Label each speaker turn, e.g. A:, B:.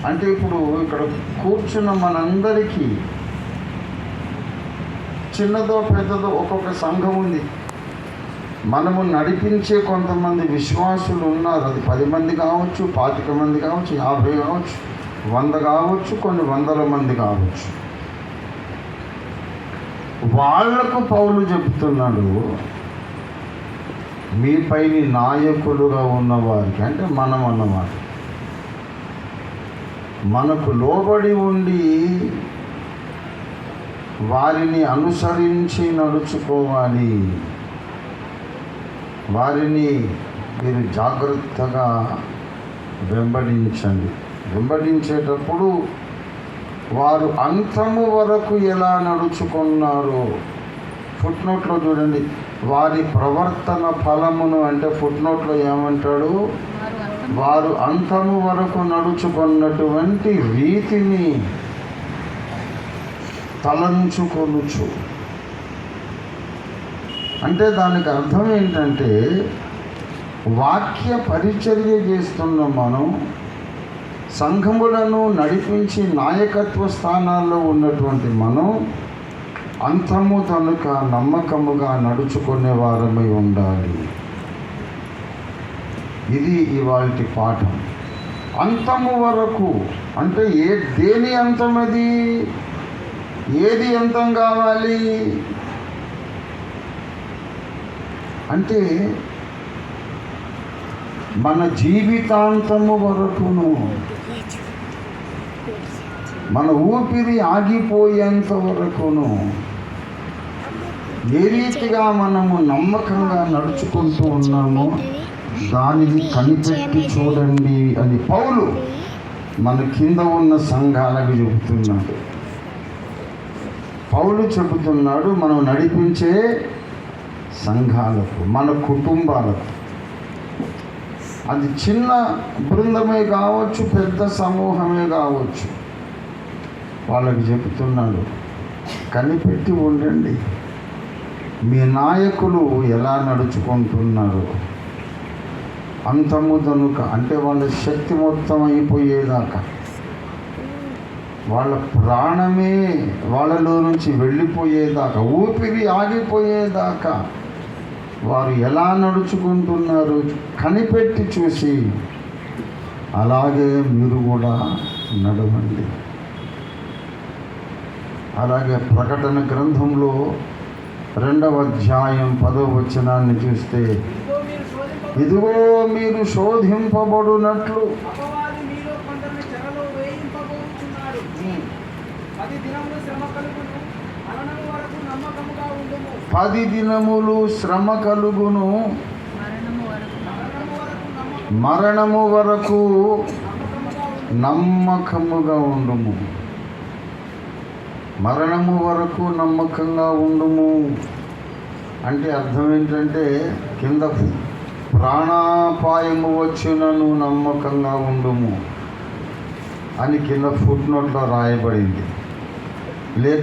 A: అంటే ఇప్పుడు ఇక్కడ కూర్చున్న మనందరికీ చిన్నదో పెద్దదో ఒక్కొక్క సంఘం ఉంది. మనము నడిపించే కొంతమంది విశ్వాసులు ఉన్నారు. అది 10 మంది కావచ్చు, 25 మంది కావచ్చు, 50 కావచ్చు, 100 కావచ్చు, కొన్ని వందల మంది కావచ్చు. వాళ్లకు పౌలు చెబుతున్నాడు, మీపై నాయకులుగా ఉన్నవారికి, అంటే మనం అన్నమాట, మనకు లోబడి ఉండి వారిని అనుసరించి నడుచుకోవాలి. వారిని మీరు జాగ్రత్తగా వెంబడించండి. వెంబడించేటప్పుడు వారు అంతము వరకు ఎలా నడుచుకున్నారో ఫుట్నోట్లో చూడండి. వారి ప్రవర్తన ఫలమును, అంటే ఫుట్నోట్లో ఏమంటాడు, వారు అంతము వరకు నడుచుకున్నటువంటి రీతిని తలంచుకొనుచు. అంటే దానికి అర్థం ఏంటంటే, వాక్య పరిచర్య చేస్తున్న మనం, సంఘములను నడిపించి నాయకత్వ స్థానాల్లో ఉన్నటువంటి మనం అంతము తనుక నమ్మకముగా నడుచుకునే వారమై ఉండాలి. ఇది ఇవాల్టి పాఠం. అంతము వరకు అంటే దేని అంతం? అది ఏది అంతం కావాలి అంటే మన జీవితాంతము వరకును, మన ఊపిరి ఆగిపోయేంత వరకును ఏ రీతిగా మనము నమ్మకంగా నడుచుకుంటూ ఉన్నామో దానిని కనిపెట్టి చూడండి అని పౌలు మన కింద ఉన్న సంఘాలకు చెబుతున్నాడు. పౌలు చెబుతున్నాడు, మనం నడిపించే సంఘాలకు, మన కుటుంబాలకు, అది చిన్న బృందమే కావచ్చు, పెద్ద సమూహమే కావచ్చు, వాళ్ళకి చెబుతున్నాడు, కనిపెట్టి ఉండండి. మీ నాయకులు ఎలా నడుచుకుంటున్నారు. అంతము దనుక అంటే వాళ్ళ శక్తి మొత్తం అయిపోయేదాకా, వాళ్ళ ప్రాణమే వాళ్ళలో నుంచి వెళ్ళిపోయేదాకా, ఊపిరి ఆగిపోయేదాకా వారు ఎలా నడుచుకుంటున్నారు కనిపెట్టి చూసి అలాగే మీరు కూడా నడవండి. అలాగే ప్రకటన గ్రంథంలో 2వ అధ్యాయం 10వ వచనాన్ని చూస్తే, ఇదిగో మీరు శోధింపబడునట్లు 10 దినములు శ్రమ కలుగును, మరణము వరకు నమ్మకముగా ఉండుము. మరణము వరకు నమ్మకంగా ఉండుము అంటే అర్థం ఏంటంటే, కింద ప్రాణాపాయము వచ్చినను నమ్మకంగా ఉండుము అని కింద ఫుట్నోట్లో రాయబడింది. లేక